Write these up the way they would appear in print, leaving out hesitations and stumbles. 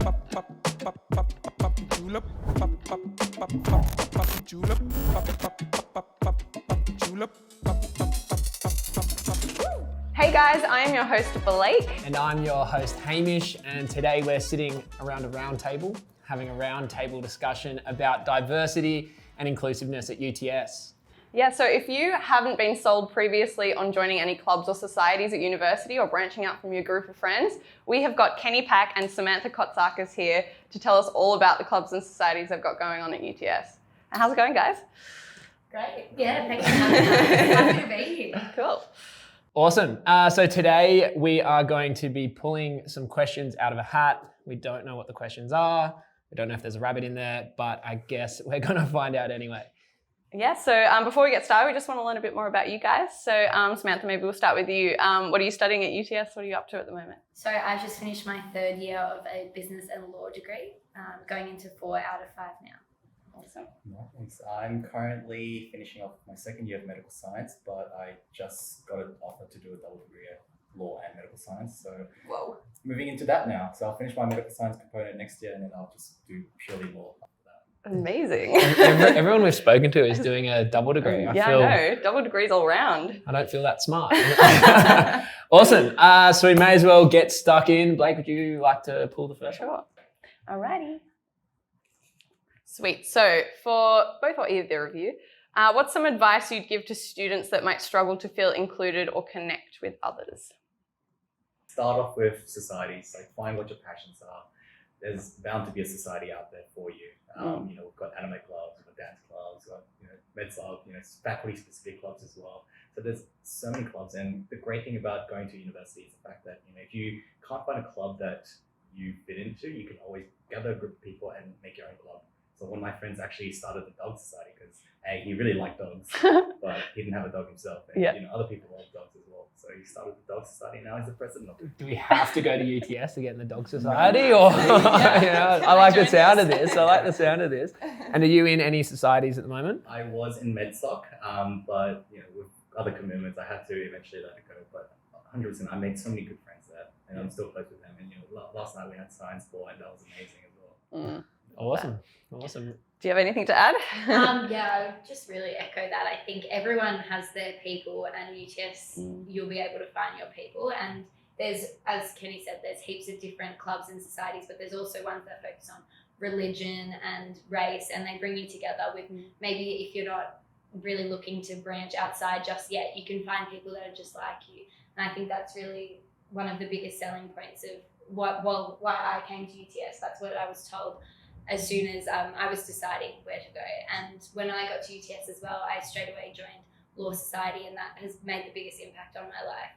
Hey guys, I am your host Blake. And I'm your host Hamish, and today we're sitting around a round table, having a round table discussion about diversity and inclusiveness at UTS. Yeah, so if you haven't been sold previously on joining any clubs or societies at university or branching out from your group of friends, we have got Kenny Pack and Samantha Kotsakis here to tell us all about the clubs and societies they've got going on at UTS. And how's it going, guys? Great. Yeah, thanks for having us. Happy to be here. Cool. Awesome. So today we are going to be pulling some questions out of a hat. We don't know what the questions are. We don't know if there's a rabbit in there, but I guess we're going to find out anyway. Yeah, so before we get started, we just want to learn a bit more about you guys. So Samantha, maybe we'll start with you. What are you studying at UTS? What are you up to at the moment? So I just finished my third year of a business and law degree, going into 4 out of 5 now. Awesome. Nice. I'm currently finishing off my second year of medical science, but I just got an offer to do a double degree of law and medical science. So Whoa. moving into that now. So I'll finish my medical science component next year, and then I'll just do purely law after that. Amazing. Everyone we've spoken to is doing a double degree. I know. Double degrees all round. I don't feel that smart. Awesome. So we may as well get stuck in. Blake, would you like to pull the first one? Sure. Alrighty. Sweet. So for both or either of you, what's some advice you'd give to students that might struggle to feel included or connect with others? Start off with societies. Like, find what your passions are. There's bound to be a society out there for you. We've got anime clubs, we've got dance clubs, we've got med club, faculty specific clubs as well. So there's so many clubs, and the great thing about going to university is the fact that if you can't find a club that you fit into, you can always gather a group of people and make your own club. So one of my friends actually started the dog society because he really liked dogs, but he didn't have a dog himself. And other people like dogs as well. So he started the dog society, and now he's the president of it. Do we have to go to UTS to get in the dog society? Or I like the sound of this. And are you in any societies at the moment? I was in MedSoc, but with other commitments, I had to eventually let it go. But 100%, I made so many good friends there, and I'm still close with them. And last night we had science ball, and that was amazing as well. Awesome. Do you have anything to add? Yeah, I would just really echo that. I think everyone has their people, and UTS, you'll be able to find your people. And there's, as Kenny said, there's heaps of different clubs and societies, but there's also ones that focus on religion and race, and they bring you together with maybe if you're not really looking to branch outside just yet, you can find people that are just like you. And I think that's really one of the biggest selling points of why I came to UTS. That's what I was told as soon as I was deciding where to go. And when I got to UTS as well, I straight away joined Law Society, and that has made the biggest impact on my life.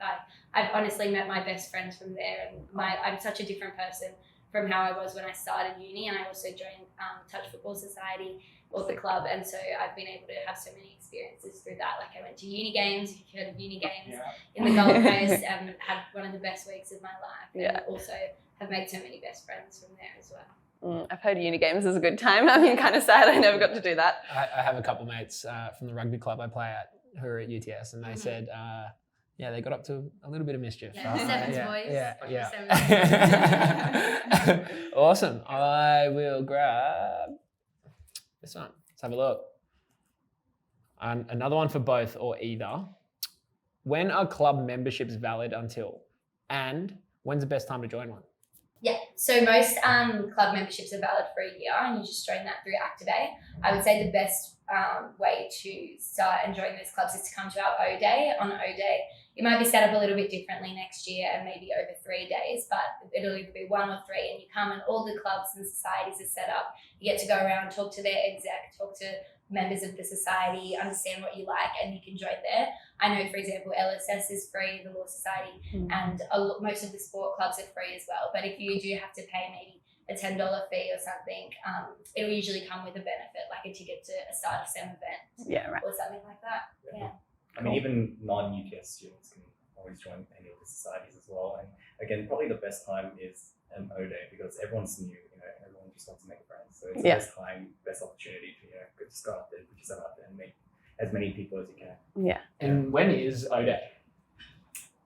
I've honestly met my best friends from there, and I'm such a different person from how I was when I started uni. And I also joined Touch Football Society, or the club, and so I've been able to have so many experiences through that. Like, I went to uni games, if you've heard of uni games, in the Gold Coast, and had one of the best weeks of my life. And also have made so many best friends from there as well. I've heard uni games is a good time. I'm kind of sad I never got to do that. I have a couple mates from the rugby club I play at who are at UTS, and they said, they got up to a little bit of mischief. Sevens boys. Yeah. Awesome. I will grab this one. Let's have a look. Another one for both or either. When are club memberships valid until? And when's the best time to join one? Yeah, so most club memberships are valid for a year, and you just join that through Activate. I would say the best way to start enjoying those clubs is to come to our O Day. On O Day, it might be set up a little bit differently next year and maybe over 3 days, but it'll either be 1 or 3, and you come and all the clubs and societies are set up. You get to go around, talk to their exec, talk to members of the society, understand what you like, and you can join there. I know, for example, LSS is free, the Law Society, and most of the sport clubs are free as well. But if you do have to pay maybe a $10 fee or something, it'll usually come with a benefit, like a ticket to a start of SEM event or something like that. Yeah. I mean, even non-UTS students can always join any of the societies as well. And again, probably the best time is O Day, because everyone's new, everyone just wants to make friends. So it's the best time, best opportunity to just go out there, put yourself out there and make as many people as you can. Yeah. And when is O Day?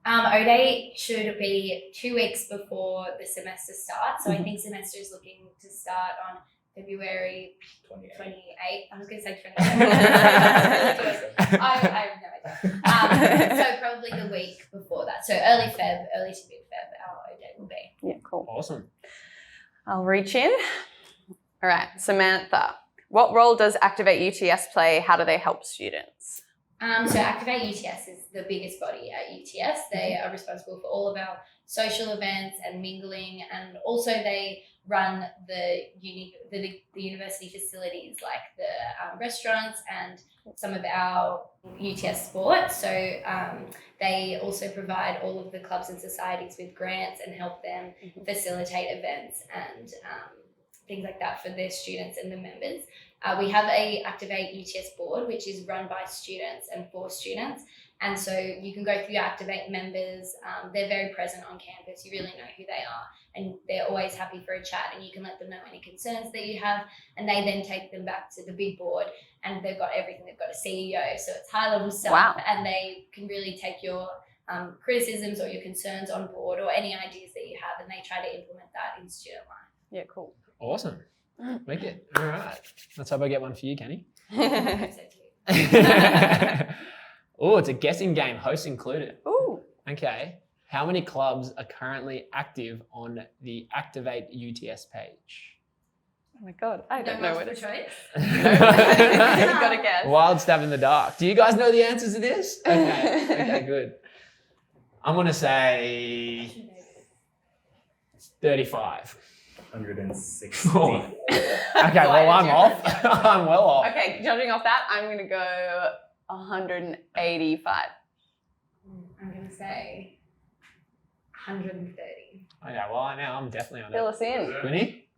O-Day should be 2 weeks before the semester starts. So I think semester is looking to start on February 28th. I was going to say 27th. I have no idea. So probably the week before that. So early to mid-Feb, our O-Day will be. Yeah, cool. Awesome. I'll reach in. All right, Samantha, what role does Activate UTS play? How do they help students? So Activate UTS is the biggest body at UTS. They are responsible for all of our social events and mingling, and also they run the university facilities like the restaurants and some of our UTS sports. So they also provide all of the clubs and societies with grants and help them facilitate events and things like that for their students and the members. We have a Activate UTS board, which is run by students and for students. And so you can go through your Activate members. They're very present on campus. You really know who they are. And they're always happy for a chat. And you can let them know any concerns that you have. And they then take them back to the big board. And they've got everything. They've got a CEO. So it's high-level stuff. Wow. And they can really take your criticisms or your concerns on board or any ideas that you have. And they try to implement that in student life. Yeah, cool. Awesome. Make it. All right. Let's hope I get one for you, Kenny. I hope so too. Oh, it's a guessing game, host included. Ooh. Okay. How many clubs are currently active on the Activate UTS page? Oh my God, I don't know what multiple it is. choice. You've got to guess. Wild stab in the dark. Do you guys know the answers to this? Okay. Okay, good. I'm going to say 35. 160. Oh. Okay, well, I'm off. I'm well off. Okay, judging off that, I'm going to go 185. I'm going to say 130. Okay, well, I'm definitely on Fill it. us in. Winnie?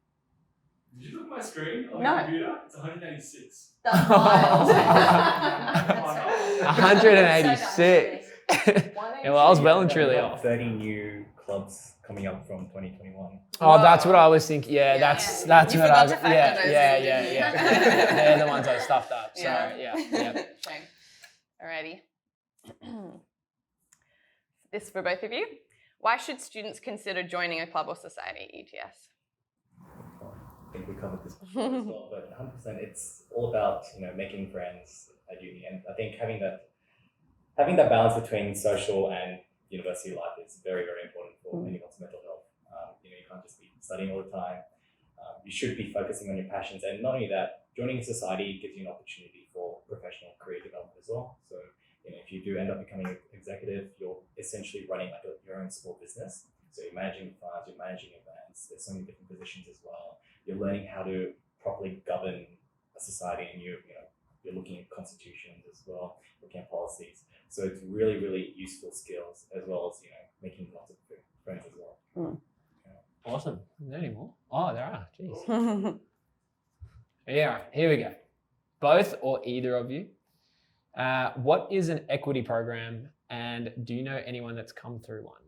Did you look at my screen on No. the computer? It's 186. That's wild. That's 186. Yeah, well, I was well and truly off. 30 new clubs coming up from 2021. Oh, that's what I was thinking. Yeah, Yeah. that's You what I forgot was. to factor Yeah, those yeah, in, yeah, didn't you? yeah. They're the ones I stuffed up. Yeah. Sorry. Yeah. Shame. Alrighty. This for both of you. Why should students consider joining a club or society at UTS? I think we covered this before as well, but 100% it's all about making friends at uni, and I think having that balance between social and university life is very, very important for anyone's mental health. You can't just be studying all the time. You should be focusing on your passions, and not only that, joining a society gives you an opportunity for professional career development as well. So if you do end up becoming an executive, you're essentially running like your own small business. So you're managing funds, you're managing events. There's so many different positions as well. You're learning how to properly govern a society, and you're looking at constitutions as well, looking at policies. So it's really, really useful skills, as well as making lots of friends as well. Awesome. Is there any more? Oh, there are. Jeez. Yeah. Here we go. Both or either of you. What is an equity program, and do you know anyone that's come through one?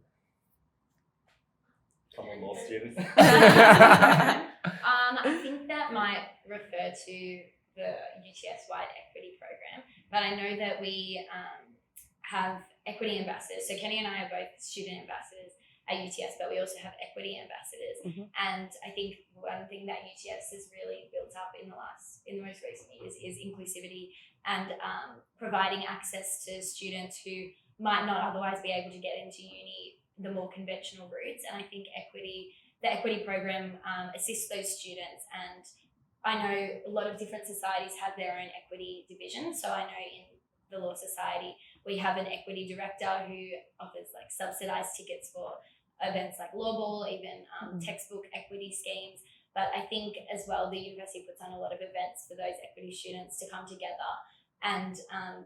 Come on, law students. I think that might refer to the UTS-wide equity program, but I know that we have equity ambassadors. So Kenny and I are both student ambassadors at UTS, but we also have equity ambassadors. And I think one thing that UTS has really built up in the most recent years is inclusivity and providing access to students who might not otherwise be able to get into uni the more conventional routes. And I think the equity program assists those students. And I know a lot of different societies have their own equity division. So I know in the Law Society, we have an equity director who offers like subsidized tickets for events like Law Ball, even textbook equity schemes. But I think as well, the university puts on a lot of events for those equity students to come together and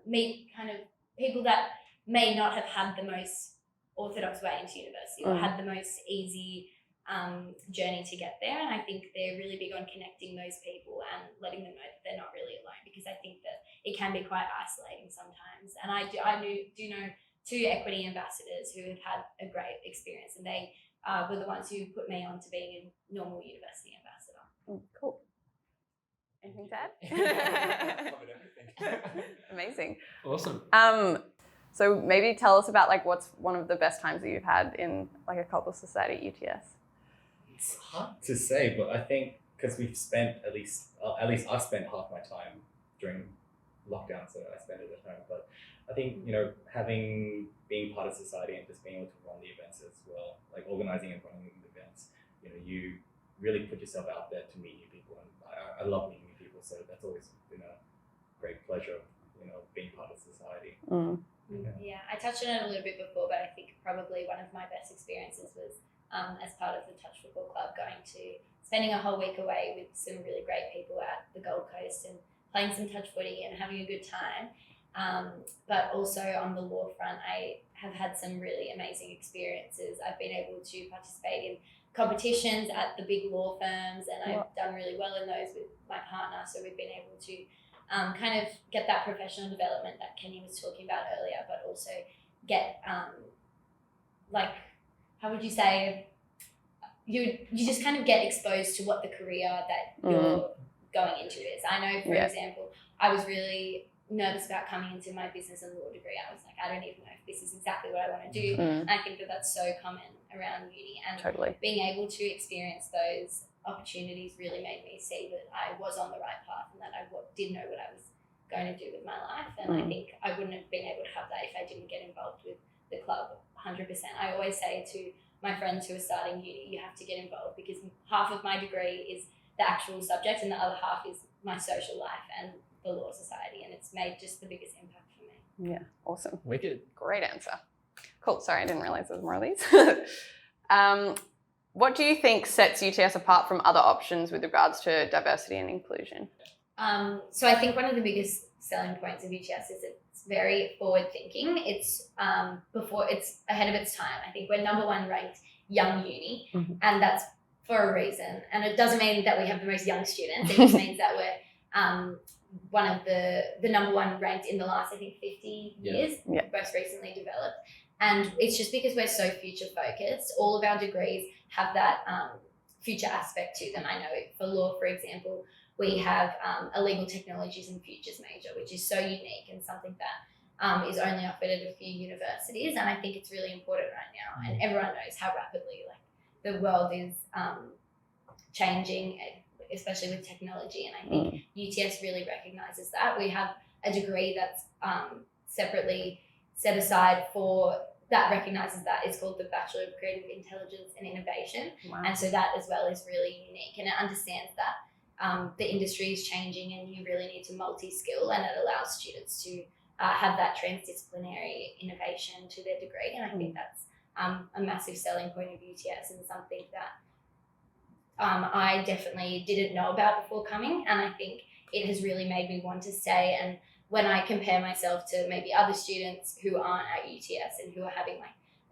meet kind of people that may not have had the most orthodox way into university or had the most easy journey to get there. And I think they're really big on connecting those people and letting them know that they're not really alone, because I think that it can be quite isolating sometimes. And I do know 2 equity ambassadors who have had a great experience, and they were the ones who put me on to being a normal university ambassador. Cool. Anything to add? Covered everything. Amazing. Awesome. So maybe tell us about like what's one of the best times that you've had in like a club or society at UTS. It's hard to say, but I think because we've spent at least I've spent half my time during lockdown, so I spend it at home. But I think being part of society and just being able to run the events as well, like organizing and running the events, you really put yourself out there to meet new people, and I love meeting new people, so that's always been a great pleasure, being part of society. Yeah, I touched on it a little bit before, but I think probably one of my best experiences was as part of the Touch Football Club, spending a whole week away with some really great people at the Gold Coast and playing some touch footy and having a good time. But also on the law front, I have had some really amazing experiences. I've been able to participate in competitions at the big law firms, and I've done really well in those with my partner. So we've been able to kind of get that professional development that Kenny was talking about earlier, but also get how would you say, you just kind of get exposed to what the career that you're going into is. I know, for example, I was really nervous about coming into my business and law degree. I was like, I don't even know if this is exactly what I want to do. And I think that that's so common around uni, and being able to experience those opportunities really made me see that I was on the right path and that I did know what I was going to do with my life. And I think I wouldn't have been able to have that if I didn't get involved with the club 100%. I always say to my friends who are starting uni, you have to get involved, because half of my degree is the actual subject and the other half is my social life and the law society, and it's made just the biggest impact for me. Yeah, awesome. Wicked. Great answer. Cool. Sorry, I didn't realize there was more of these. What do you think sets UTS apart from other options with regards to diversity and inclusion? So I think one of the biggest selling points of UTS is it's very forward thinking. It's ahead of its time. I think we're number one ranked young uni, and that's for a reason. And it doesn't mean that we have the most young students. It just means that we're one of the number one ranked in the last, I think, 50 years, most recently developed. And it's just because we're so future focused. All of our degrees have that future aspect to them. I know for law, for example, we have a legal technologies and futures major, which is so unique and something that is only offered at a few universities. And I think it's really important right now. And everyone knows how rapidly the world is changing, especially with technology. And I think UTS really recognises that. We have a degree that's separately set aside for that recognises that. It's called the Bachelor of Creative Intelligence and Innovation. And so that as well is really unique, and it understands that the industry is changing and you really need to multi-skill, and it allows students to have that transdisciplinary innovation to their degree. And I think that's a massive selling point of UTS, and something that I definitely didn't know about before coming, and I think it has really made me want to stay. And when I compare myself to maybe other students who aren't at UTS and who are having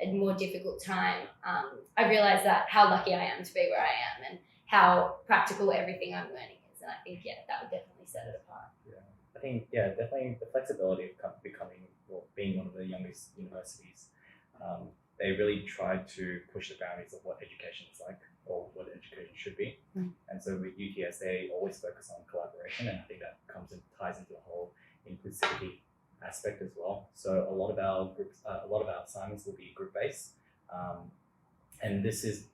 a more difficult time, I realise that how lucky I am to be where I am and how practical everything I'm learning is. And I think, that would definitely set it apart. Yeah, I think, definitely the flexibility of being one of the youngest universities. They really try to push the boundaries of what education is like, or what education should be. And so with UTS, they always focus on collaboration, and I think that ties into the whole inclusivity aspect as well. So a lot of our assignments will be group based, and this is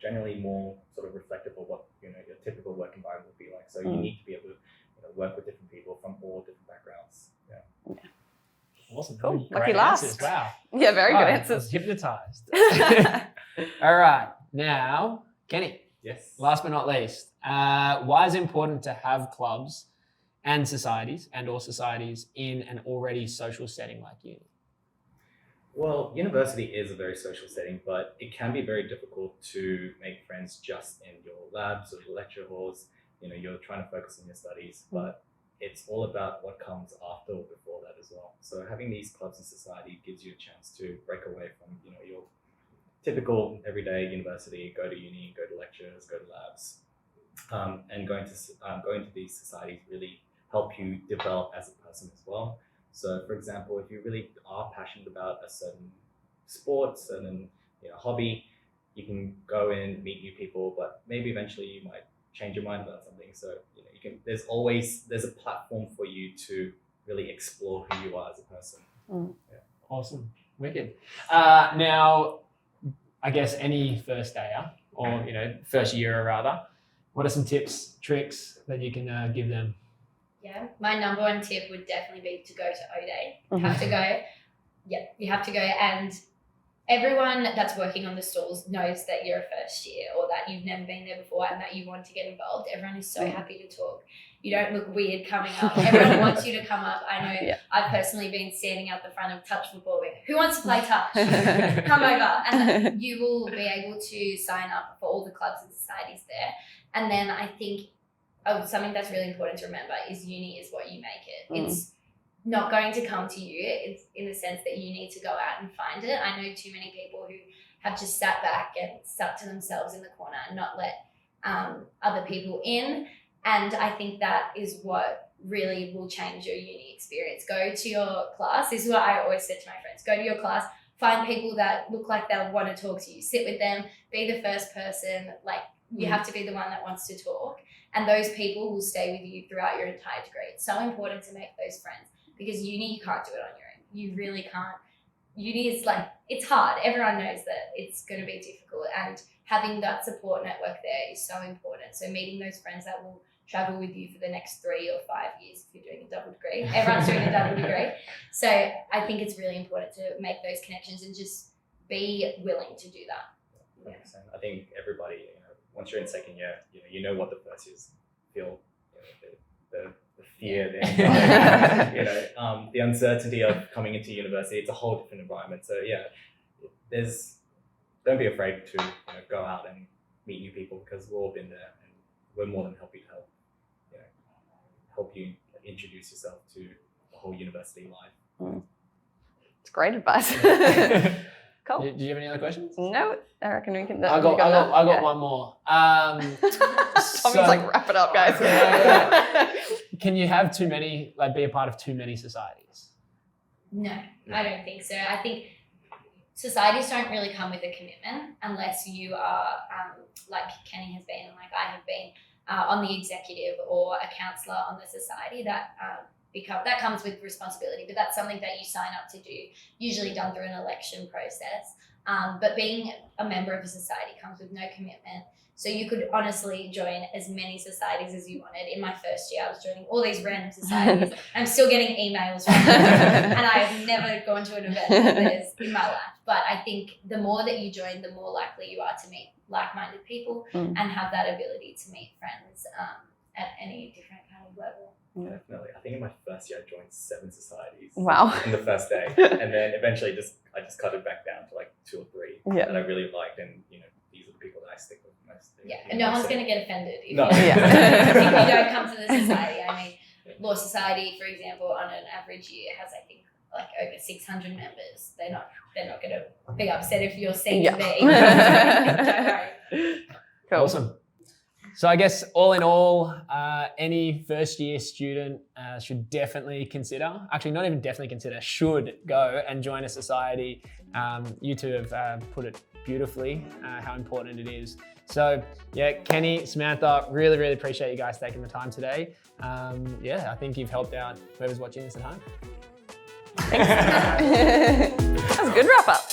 generally more sort of reflective of what your typical work environment would be like. So you need to be able to work with different people from all different backgrounds. Awesome. Cool. Great Lucky last. answers. Wow. Yeah, very good I answers. was hypnotized. All right. Now, Kenny, Yes. last but not least, why is it important to have clubs and societies or societies in an already social setting like uni? Well, university is a very social setting, but it can be very difficult to make friends just in your labs or your lecture halls. You're trying to focus on your studies, but it's all about what comes after or before that as well. So having these clubs and society gives you a chance to break away from your typical everyday university, go to uni, go to lectures, go to labs, and going to these societies really help you develop as a person as well. So, for example, if you really are passionate about a certain sport, certain hobby, you can go in, meet new people, but maybe eventually you might change your mind about something. So there's a platform for you to really explore who you are as a person. Awesome. Wicked. Now, I guess any first dayer or, first year rather, what are some tips, tricks that you can give them? Yeah, my number one tip would definitely be to go to O-Day. You have to go. Yeah, you have to go, and everyone that's working on the stalls knows that you're a first year or that you've never been there before and that you want to get involved. Everyone is so happy to talk. You don't look weird coming up. Everyone wants you to come up. I know I've personally been standing out the front of touch football with, who wants to play touch? Come over. And you will be able to sign up for all the clubs and societies there. And then I think something that's really important to remember is uni is what you make it. It's not going to come to you. It's in the sense that you need to go out and find it. I know too many people who have just sat back and stuck to themselves in the corner and not let other people in. And I think that is what really will change your uni experience. Go to your class. This is what I always said to my friends. Go to your class, find people that look like they'll want to talk to you. Sit with them, be the first person. Like, you have to be the one that wants to talk. And those people will stay with you throughout your entire degree. It's so important to make those friends because uni, you can't do it on your own. You really can't. Uni is like, it's hard. Everyone knows that it's going to be difficult. And having that support network there is so important. So meeting those friends that will travel with you for the next 3 or 5 years if you're doing a double degree. Everyone's doing a double degree. So I think it's really important to make those connections and just be willing to do that. 100%. I think everybody, once you're in second year, you know what the first years feel, the fear, the anxiety, the uncertainty of coming into university. It's a whole different environment. So don't be afraid to go out and meet new people because we've all been there and we're more than happy to help you introduce yourself to the whole university life. It's great advice. Cool. Do you have any other questions? No, I reckon we can. I got one more. Tommy's like, wrap it up, guys. Can you have too many, be a part of too many societies? No, I don't think so. I think societies don't really come with a commitment unless you are, like Kenny has been and like I have been, on the executive or a counsellor on the society. That comes with responsibility, but that's something that you sign up to do, usually done through an election process. But being a member of a society comes with no commitment. So you could honestly join as many societies as you wanted. In my first year, I was joining all these random societies. I'm still getting emails from them, and I have never gone to an event of theirs in my life. But I think the more that you join, the more likely you are to meet like-minded people and have that ability to meet friends at any different kind of level. Definitely. I think in my first year I joined 7 societies. Wow. In the first day. And then eventually I just cut it back down to like 2 or 3 that I really liked, and these are the people that I stick with most. Yeah, and no one's going to get offended if, No. if you don't come to the society. I mean, Law Society, for example, on an average year has, I think, like over 600 members. They're not going to be upset if you're seen to be. Don't worry. Cool. Awesome. So I guess all in all, any first year student should definitely consider, actually not even definitely consider, should go and join a society. You two have put it beautifully, how important it is. So Kenny, Samantha, really, really appreciate you guys taking the time today. I think you've helped out whoever's watching this at home. Thanks. That was a good wrap up.